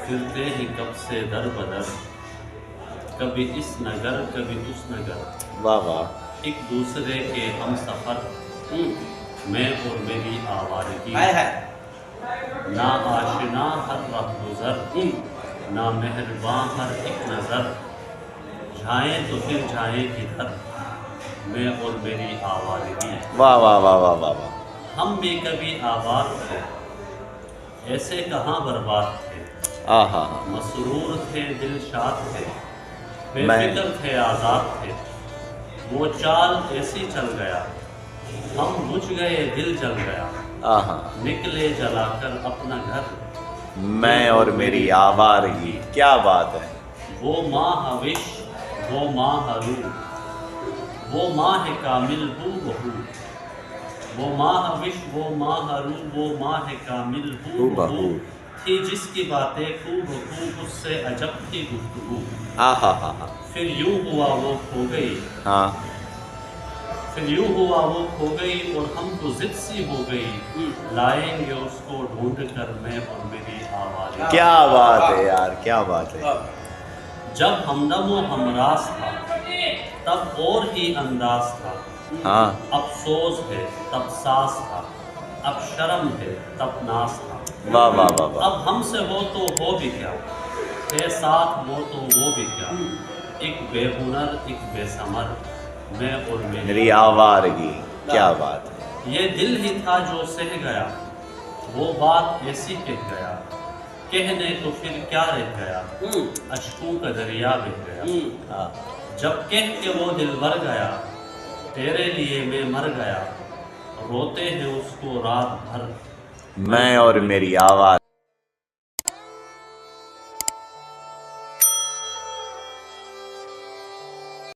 پھرتے ہیں کب سے در بدر، کبھی اس نگر کبھی اس نگر، واہ واہ، ایک دوسرے کے ہم سفر، میں اور میری آوارگی، نا آشنا ہر رہ گزر، نا مہرباں ہر ایک نظر، جائیں تو پھر جائیں کدھر، میں اور میری آوارگی۔ واہ واہ واہ واہ واہ واہ، ہم بھی کبھی آباد تھے، ایسے کہاں برباد تھے، آہا، مسرور تھے دل شاد تھے، بے میں فکر تھے آزاد تھے، وہ چال ایسی چل گیا، ہم بجھ گئے دل جل گیا، آہا، نکلے جلا کر اپنا گھر، میں اور میری آوارگی، کیا بات ہے، وہ ماہ وش وہ ماہ رو، وہ ماہ کامل ہو بہو، وہ ماہ وش وہ ماہ رو، وہ ماہ کامل ہو بہو، تھی جس کی باتیں کو بخو، اس سے عجب تھی گفتگو، آہا ہا ہا، پھر یوں ہوا وہ کھو گئی، ہاں، پھر یوں ہوا وہ کھو گئی، اور ہم کو ضد سی ہو گئی، لائیں گے اس کو ڈھونڈ کر میں اور میری آوارگی۔ کیا بات ہے یار، کیا بات ہے، جب ہمدم و ہمراز تھا تب اور ہی انداز تھا، ہاں، افسوس ہے تب ساز تھا، اب شرم ہے تب ناز تھا، واہ واہ واہ واہ، اب ہم سے ہو بھی کیا، تھے ساتھ وہ تو وہ بھی کیا، ایک بے ہنر ایک بے ثمر، میں اور میری آوارگی، کیا بات ہے، یہ دل ہی تھا جو سہ گیا، وہ بات ایسی کہہ گیا، کہنے تو پھر کیا رہ گیا، اشکوں کا دریا بہ گیا، ہاں، جب کہہ کے وہ دل بھر گیا، تیرے لیے میں مر گیا، روتے ہیں اس کو رات بھر، میں اور میری آواز